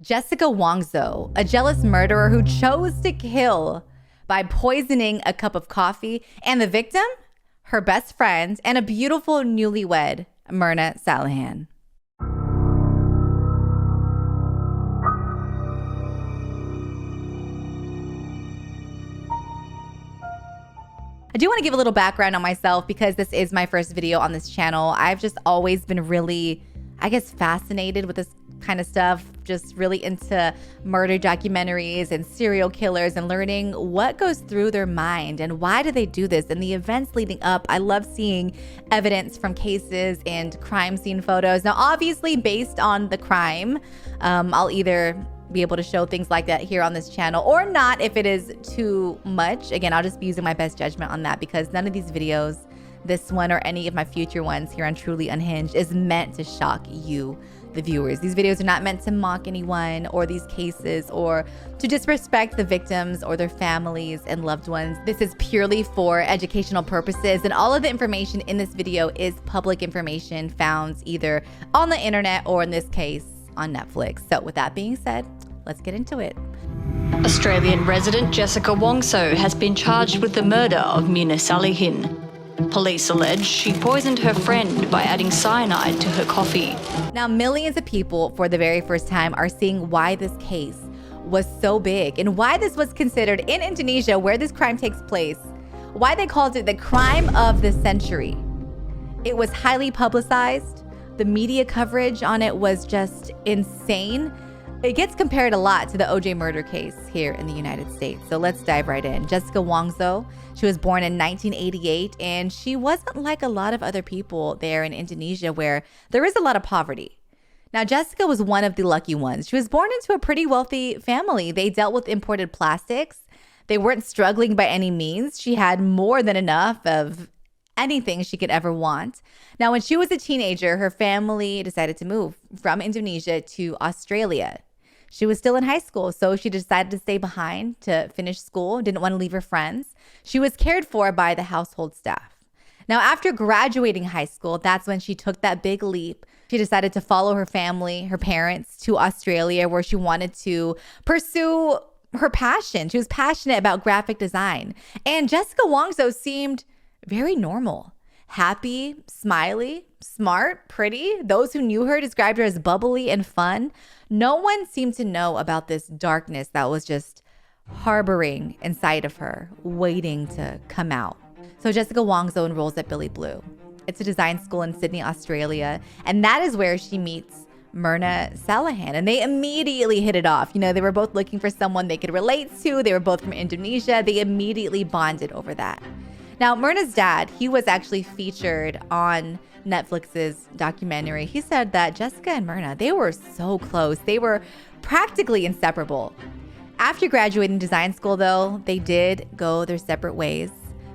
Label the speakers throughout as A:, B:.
A: Jessica Wongso, a jealous murderer who chose to kill by poisoning a cup of coffee, and the victim, her best friend, and a beautiful newlywed, Mirna Salihin. I do want to give a little background on myself because this is my first video on this channel. I've just always been really, fascinated with this kind of stuff, just really into murder documentaries and serial killers and learning what goes through their mind and why do they do this and the events leading up. I love seeing evidence from cases and crime scene photos. Now, obviously, based on the crime, I'll either be able to show things like that here on this channel or not if it is too much. Again, I'll just be using my best judgment on that because none of these videos, this one or any of my future ones here on Truly Unhinged, is meant to shock you, the viewers. These videos are not meant to mock anyone or these cases or to disrespect the victims or their families and loved ones. This is purely for educational purposes, and all of the information in this video is public information found either on the internet or, in this case, on Netflix. So with that being said, let's get into it.
B: Australian resident Jessica Wongso has been charged with the murder of Mirna Salihin. Police allege she poisoned her friend by adding cyanide to her coffee.
A: Now, millions of people for the very first time are seeing why this case was so big and why this was considered in Indonesia, where this crime takes place, why they called it the crime of the century. It was highly publicized. The media coverage on it was just insane. It gets compared a lot to the OJ murder case here in the United States. So let's dive right in. Jessica Wongso, she was born in 1988, and she wasn't like a lot of other people there in Indonesia where there is a lot of poverty. Now, Jessica was one of the lucky ones. She was born into a pretty wealthy family. They dealt with imported plastics. They weren't struggling by any means. She had more than enough of anything she could ever want. Now, when she was a teenager, her family decided to move from Indonesia to Australia. She was still in high school, so she decided to stay behind to finish school, didn't want to leave her friends. She was cared for by the household staff. Now, after graduating high school, that's when she took that big leap. She decided to follow her family, her parents, to Australia, where she wanted to pursue her passion. She was passionate about graphic design. And Jessica Wongso seemed very normal, happy, smiley, smart, pretty. Those who knew her described her as bubbly and fun. No one seemed to know about this darkness that was just harboring inside of her, waiting to come out. So Jessica Wongso enrolls at Billy Blue. It's a design school in Sydney, Australia. And that is where she meets Mirna Salihin. And they immediately hit it off. You know, they were both looking for someone they could relate to. They were both from Indonesia. They immediately bonded over that. Now, Mirna's dad, he was actually featured on Netflix's documentary. He said that Jessica and Mirna, they were so close. They were practically inseparable. After graduating design school, though, they did go their separate ways.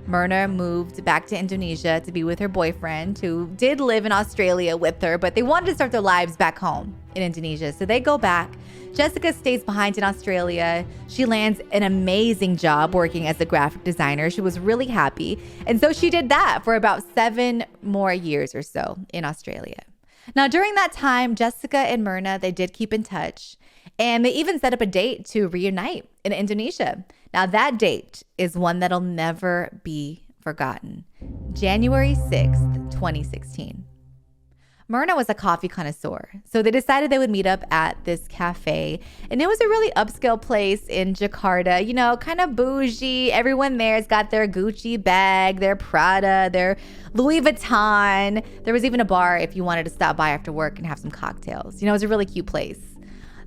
A: Mirna moved back to Indonesia to be with her boyfriend, who did live in Australia with her, but they wanted to start their lives back home in Indonesia. So they go back. Jessica stays behind in Australia. She lands an amazing job working as a graphic designer. She was really happy. And so she did that for about 7 more years or so in Australia. Now, during that time, Jessica and Mirna, they did keep in touch. And they even set up a date to reunite in Indonesia. Now, that date is one that'll never be forgotten. January 6th, 2016. Mirna was a coffee connoisseur, so they decided they would meet up at this cafe. And it was a really upscale place in Jakarta, you know, kind of bougie. Everyone there's got their Gucci bag, their Prada, their Louis Vuitton. There was even a bar if you wanted to stop by after work and have some cocktails. You know, it was a really cute place.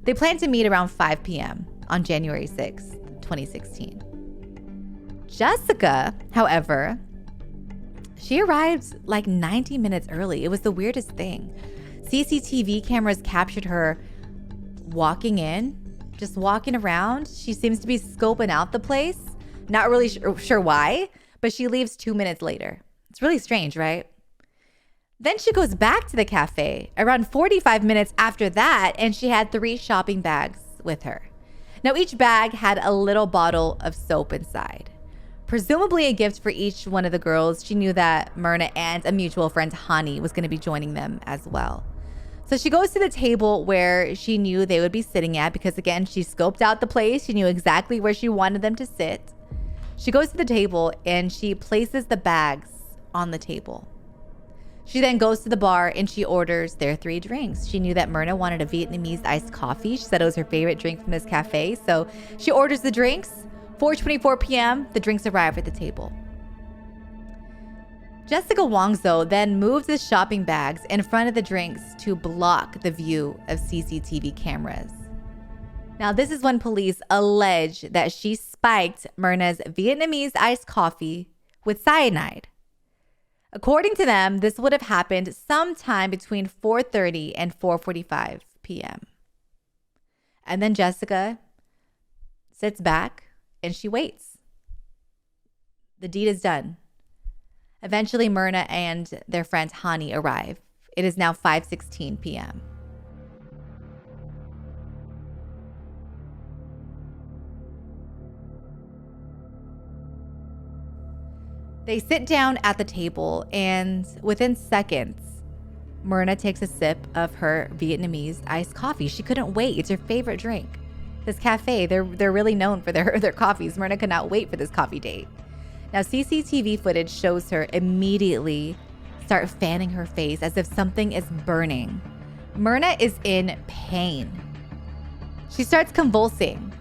A: They planned to meet around 5 p.m. on January 6th, 2016. Jessica, however, she arrived like 90 minutes early. It was the weirdest thing. CCTV cameras captured her walking in, just walking around. She seems to be scoping out the place. Not really sure why, but she leaves 2 minutes later. It's really strange, right? Then she goes back to the cafe around 45 minutes after that, and she had 3 shopping bags with her. Now, each bag had a little bottle of soap inside. Presumably a gift for each one of the girls. She knew that Mirna and a mutual friend, Hani, was going to be joining them as well. So she goes to the table where she knew they would be sitting at because, again, she scoped out the place. She knew exactly where she wanted them to sit. She goes to the table and she places the bags on the table. She then goes to the bar and she orders their 3 drinks. She knew that Mirna wanted a Vietnamese iced coffee. She said it was her favorite drink from this cafe. So she orders the drinks. 4:24 p.m., the drinks arrive at the table. Jessica Wongso then moves the shopping bags in front of the drinks to block the view of CCTV cameras. Now, this is when police allege that she spiked Mirna's Vietnamese iced coffee with cyanide. According to them, this would have happened sometime between 4:30 and 4:45 p.m. And then Jessica sits back and she waits. The deed is done. Eventually, Mirna and their friend Hani arrive. It is now 5:16 p.m. They sit down at the table, and within seconds, Mirna takes a sip of her Vietnamese iced coffee. She couldn't wait. It's her favorite drink. This cafe, they're really known for their coffees. Mirna could not wait for this coffee date. Now, CCTV footage shows her immediately start fanning her face as if something is burning. Mirna is in pain. She starts convulsing.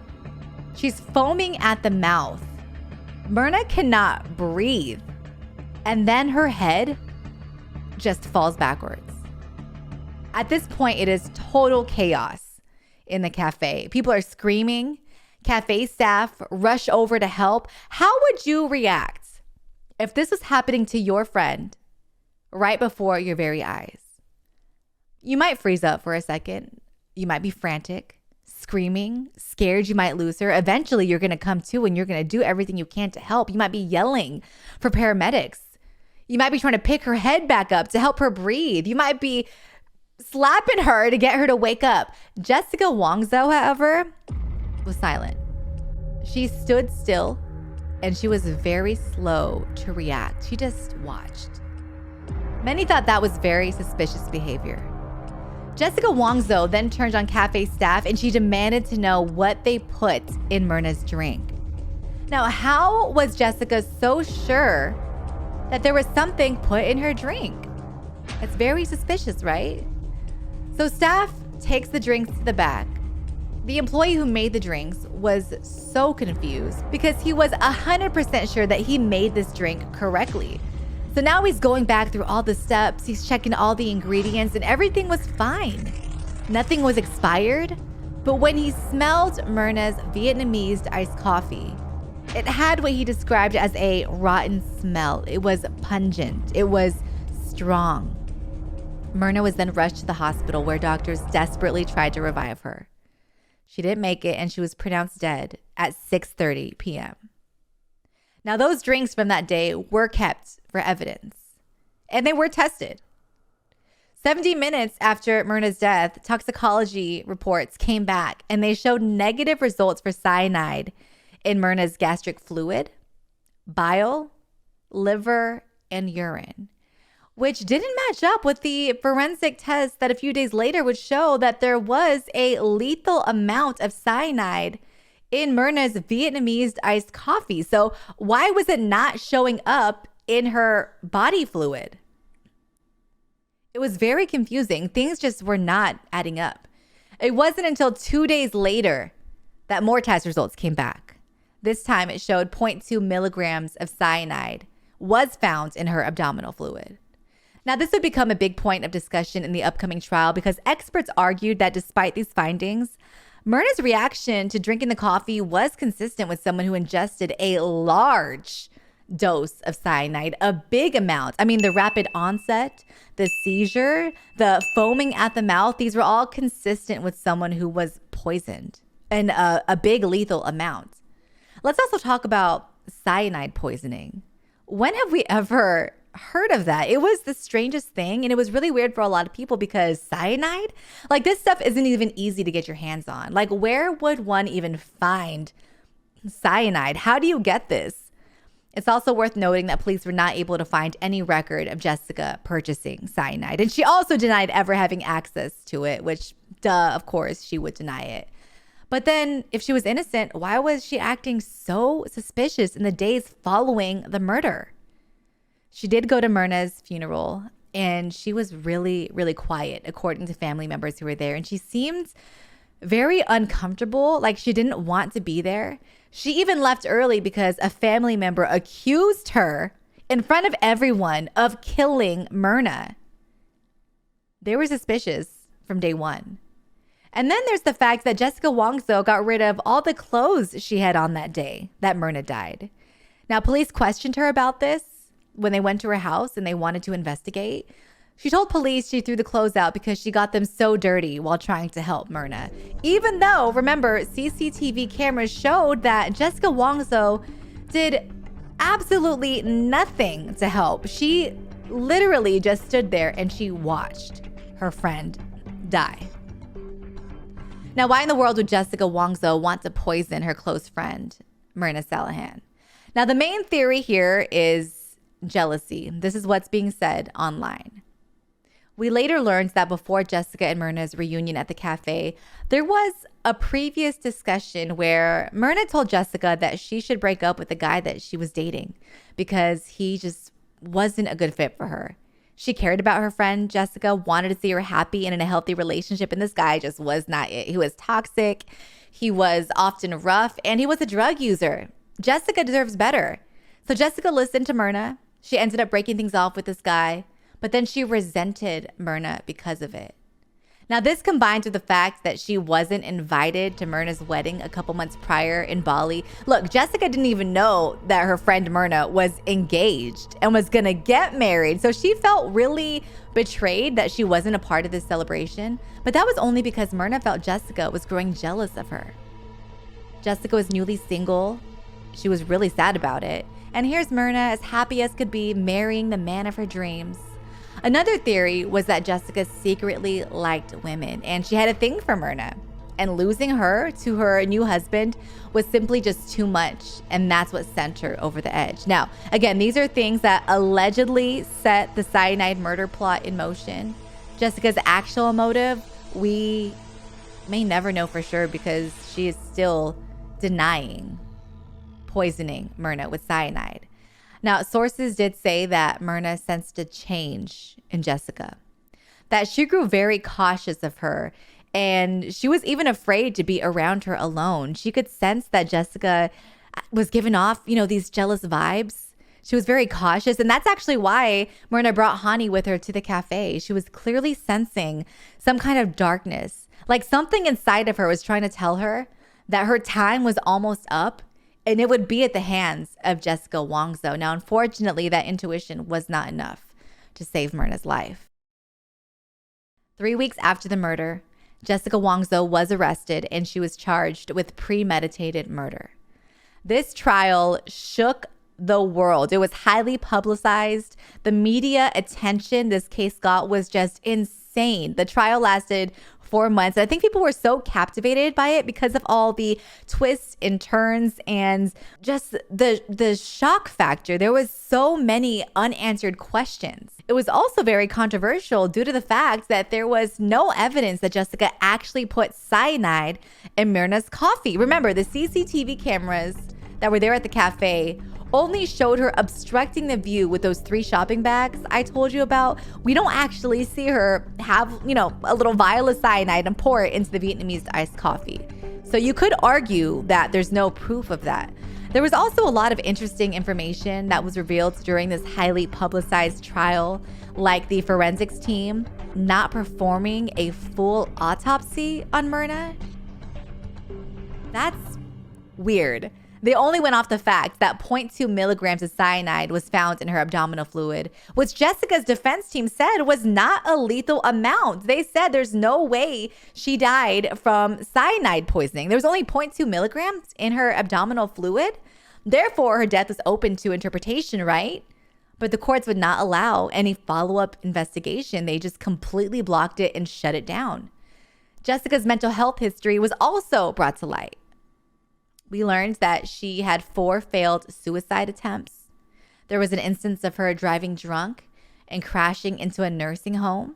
A: She's foaming at the mouth. Mirna cannot breathe. And then her head just falls backwards. At this point, it is total chaos in the cafe. People are screaming. Cafe staff rush over to help. How would you react if this was happening to your friend right before your very eyes? You might freeze up for a second. You might be frantic, screaming, scared you might lose her. Eventually, you're going to come to and you're going to do everything you can to help. You might be yelling for paramedics. You might be trying to pick her head back up to help her breathe. You might be slapping her to get her to wake up. Jessica Wongso, however, was silent. She stood still and she was very slow to react. She just watched. Many thought that was very suspicious behavior. Jessica Wongso then turned on cafe staff and she demanded to know what they put in Mirna's drink. Now, how was Jessica so sure that there was something put in her drink? It's very suspicious, right? So staff takes the drinks to the back. The employee who made the drinks was so confused because he was 100% sure that he made this drink correctly. So now he's going back through all the steps. He's checking all the ingredients and everything was fine. Nothing was expired. But when he smelled Mirna's Vietnamese iced coffee, it had what he described as a rotten smell. It was pungent. It was strong. Mirna was then rushed to the hospital where doctors desperately tried to revive her. She didn't make it and she was pronounced dead at 6:30 p.m. Now, those drinks from that day were kept for evidence and they were tested. 70 minutes after Mirna's death, toxicology reports came back and they showed negative results for cyanide in Mirna's gastric fluid, bile, liver, and urine, which didn't match up with the forensic test that a few days later would show that there was a lethal amount of cyanide in Mirna's Vietnamese iced coffee. So why was it not showing up in her body fluid? It was very confusing. Things just were not adding up. It wasn't until 2 days later that more test results came back. This time it showed 0.2 milligrams of cyanide was found in her abdominal fluid. Now, this would become a big point of discussion in the upcoming trial because experts argued that despite these findings, Mirna's reaction to drinking the coffee was consistent with someone who ingested a large dose of cyanide, a big amount. I mean, the rapid onset, the seizure, the foaming at the mouth, these were all consistent with someone who was poisoned and a big lethal amount. Let's also talk about cyanide poisoning. When have we ever heard of that? It was the strangest thing and it was really weird for a lot of people because cyanide, like this stuff isn't even easy to get your hands on. Like where would one even find cyanide? How do you get this? It's also worth noting that police were not able to find any record of Jessica purchasing cyanide. And she also denied ever having access to it, which, duh, of course, she would deny it. But then, if she was innocent, why was she acting so suspicious in the days following the murder? She did go to Mirna's funeral, and she was really, really quiet, according to family members who were there. And she seemed very uncomfortable, like she didn't want to be there. She even left early because a family member accused her in front of everyone of killing Mirna. They were suspicious from day one. And then there's the fact that Jessica Wongso got rid of all the clothes she had on that day that Mirna died. Now, police questioned her about this when they went to her house and they wanted to investigate. She told police she threw the clothes out because she got them so dirty while trying to help Mirna. Even though, remember, CCTV cameras showed that Jessica Wongso did absolutely nothing to help. She literally just stood there and she watched her friend die. Now, why in the world would Jessica Wongso want to poison her close friend, Mirna Salihin? Now, the main theory here is jealousy. This is what's being said online. We later learned that before Jessica and Mirna's reunion at the cafe, there was a previous discussion where Mirna told Jessica that she should break up with the guy that she was dating because he just wasn't a good fit for her. She cared about her friend Jessica, wanted to see her happy and in a healthy relationship, and this guy just was not it. He was toxic, he was often rough, and he was a drug user. Jessica deserves better. So Jessica listened to Mirna. She ended up breaking things off with this guy, but then she resented Mirna because of it. Now, this combines with the fact that she wasn't invited to Mirna's wedding a couple months prior in Bali. Look, Jessica didn't even know that her friend Mirna was engaged and was gonna get married. So she felt really betrayed that she wasn't a part of this celebration. But that was only because Mirna felt Jessica was growing jealous of her. Jessica was newly single. She was really sad about it. And here's Mirna, as happy as could be, marrying the man of her dreams. Another theory was that Jessica secretly liked women and she had a thing for Mirna. And losing her to her new husband was simply just too much. And that's what sent her over the edge. Now, again, these are things that allegedly set the cyanide murder plot in motion. Jessica's actual motive, we may never know for sure because she is still denying poisoning Mirna with cyanide. Now, sources did say that Mirna sensed a change in Jessica, that she grew very cautious of her, and she was even afraid to be around her alone. She could sense that Jessica was giving off, these jealous vibes. She was very cautious, and that's actually why Mirna brought Hani with her to the cafe. She was clearly sensing some kind of darkness, like something inside of her was trying to tell her that her time was almost up, and it would be at the hands of Jessica Wongso. Now, unfortunately, that intuition was not enough to save Mirna's life. 3 weeks after the murder, Jessica Wongso was arrested and she was charged with premeditated murder. This trial shook the world. It was highly publicized. The media attention this case got was just insane. The trial lasted 4 months. I think people were so captivated by it because of all the twists and turns and just the shock factor. There was so many unanswered questions. It was also very controversial due to the fact that there was no evidence that Jessica actually put cyanide in Mirna's coffee. Remember, the CCTV cameras that were there at the cafe only showed her obstructing the view with those 3 shopping bags I told you about. We don't actually see her have, a little vial of cyanide and pour it into the Vietnamese iced coffee. So you could argue that there's no proof of that. There was also a lot of interesting information that was revealed during this highly publicized trial, like the forensics team not performing a full autopsy on Mirna. That's weird. They only went off the fact that 0.2 milligrams of cyanide was found in her abdominal fluid, which Jessica's defense team said was not a lethal amount. They said there's no way she died from cyanide poisoning. There was only 0.2 milligrams in her abdominal fluid. Therefore, her death was open to interpretation, right? But the courts would not allow any follow-up investigation. They just completely blocked it and shut it down. Jessica's mental health history was also brought to light. We learned that she had 4 failed suicide attempts. There was an instance of her driving drunk and crashing into a nursing home.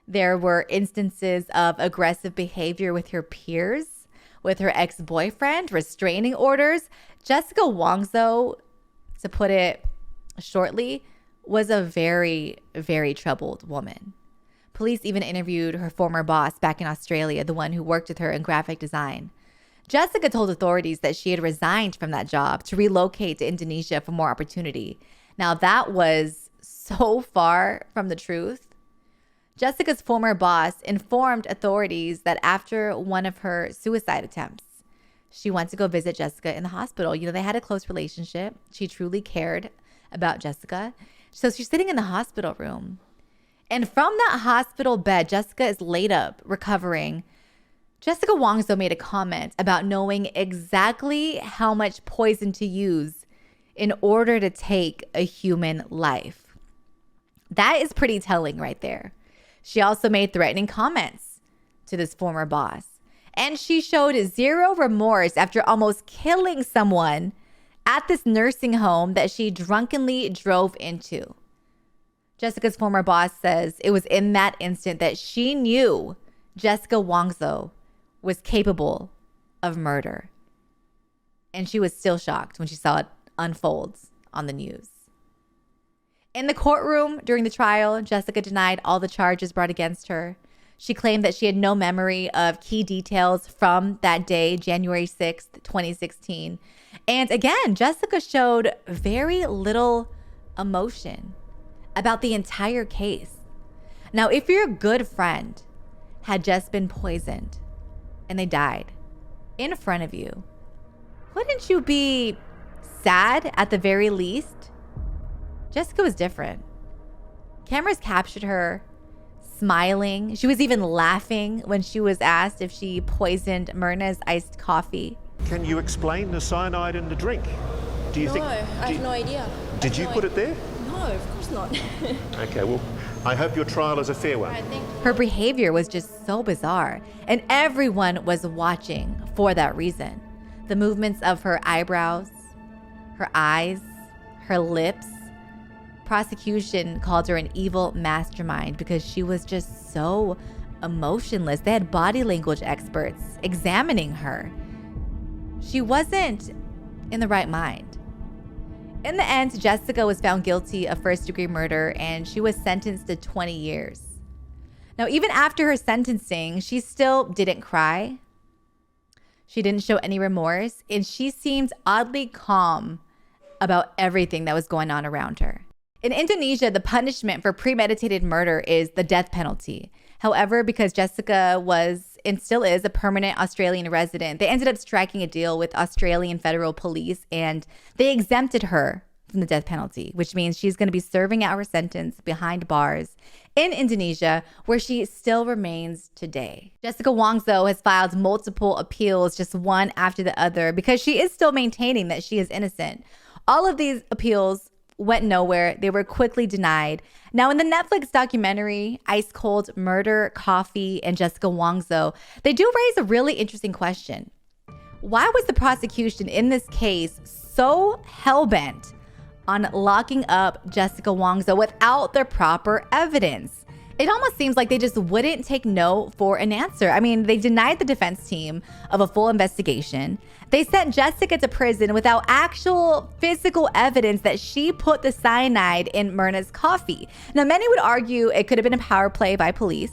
A: There were instances of aggressive behavior with her peers, with her ex-boyfriend, restraining orders. Jessica Wongso, to put it shortly, was a very, very troubled woman. Police even interviewed her former boss back in Australia, the one who worked with her in graphic design. Jessica told authorities that she had resigned from that job to relocate to Indonesia for more opportunity. Now, that was so far from the truth. Jessica's former boss informed authorities that after one of her suicide attempts, she went to go visit Jessica in the hospital. You know, they had a close relationship. She truly cared about Jessica. So she's sitting in the hospital room. And from that hospital bed, Jessica is laid up, recovering. Jessica Wongso made a comment about knowing exactly how much poison to use in order to take a human life. That is pretty telling right there. She also made threatening comments to this former boss. And she showed zero remorse after almost killing someone at this nursing home that she drunkenly drove into. Jessica's former boss says it was in that instant that she knew Jessica Wongso was capable of murder. And she was still shocked when she saw it unfold on the news. In the courtroom during the trial, Jessica denied all the charges brought against her. She claimed that she had no memory of key details from that day, January 6th, 2016. And again, Jessica showed very little emotion about the entire case. Now, if your good friend had just been poisoned and they died in front of you, wouldn't you be sad at the very least? Jessica was different. Cameras captured her smiling. She was even laughing when she was asked if she poisoned Mirna's iced coffee.
C: Can you explain the cyanide in the drink? Do you think?
D: No, I have no idea.
C: Did you put it there?
D: No, of course not.
C: Okay, well, I hope your trial is a fair one.
A: Her behavior was just so bizarre, and everyone was watching for that reason. The movements of her eyebrows, her eyes, her lips. Prosecution called her an evil mastermind because she was just so emotionless. They had body language experts examining her. She wasn't in the right mind. In the end, Jessica was found guilty of first-degree murder and she was sentenced to 20 years. Now, even after her sentencing, she still didn't cry. She didn't show any remorse, and she seemed oddly calm about everything that was going on around her. In Indonesia, the punishment for premeditated murder is the death penalty. However, because Jessica was and still is a permanent Australian resident, they ended up striking a deal with Australian federal police and they exempted her from the death penalty, which means she's going to be serving out her sentence behind bars in Indonesia, where she still remains today. Jessica Wongso has filed multiple appeals, just one after the other, because she is still maintaining that she is innocent. All of these appeals went nowhere. They were quickly denied. Now, in the Netflix documentary, Ice Cold Murder, Coffee, and Jessica Wongso, they do raise a really interesting question. Why was the prosecution in this case so hell-bent on locking up Jessica Wongso without the proper evidence? It almost seems like they just wouldn't take no for an answer. I mean, they denied the defense team of a full investigation. They sent Jessica to prison without actual physical evidence that she put the cyanide in Mirna's coffee. Now, many would argue it could have been a power play by police.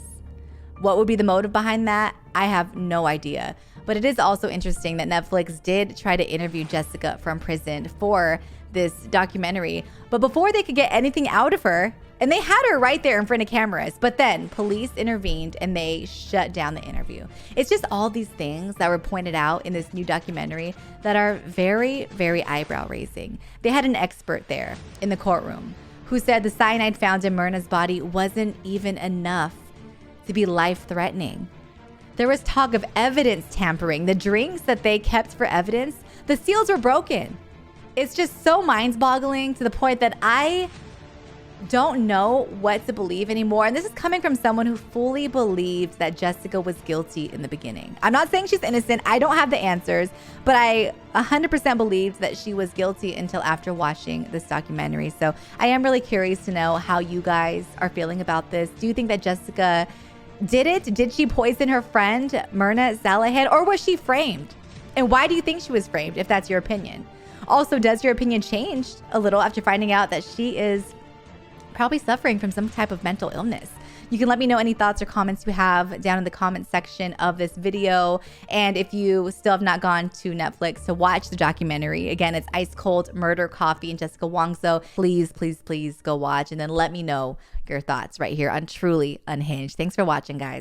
A: What would be the motive behind that? I have no idea. But it is also interesting that Netflix did try to interview Jessica from prison for this documentary. But before they could get anything out of her, and they had her right there in front of cameras, but then police intervened and they shut down the interview. It's just all these things that were pointed out in this new documentary that are very, very eyebrow raising. They had an expert there in the courtroom who said the cyanide found in Mirna's body wasn't even enough to be life-threatening. There was talk of evidence tampering. The drinks that they kept for evidence, the seals were broken. It's just so mind-boggling to the point that I don't know what to believe anymore. And this is coming from someone who fully believed that Jessica was guilty in the beginning. I'm not saying she's innocent. I don't have the answers, but I 100% believed that she was guilty until after watching this documentary. So I am really curious to know how you guys are feeling about this. Do you think that Jessica did it? Did she poison her friend, Mirna Salihin, or was she framed? And why do you think she was framed, if that's your opinion? Also, does your opinion change a little after finding out that she is probably suffering from some type of mental illness? You can let me know any thoughts or comments you have down in the comment section of this video. And if you still have not gone to Netflix to watch the documentary, again, it's Ice Cold Murder, Coffee, and Jessica Wongso. Please, please, please go watch and then let me know your thoughts right here on Truly Unhinged. Thanks for watching, guys.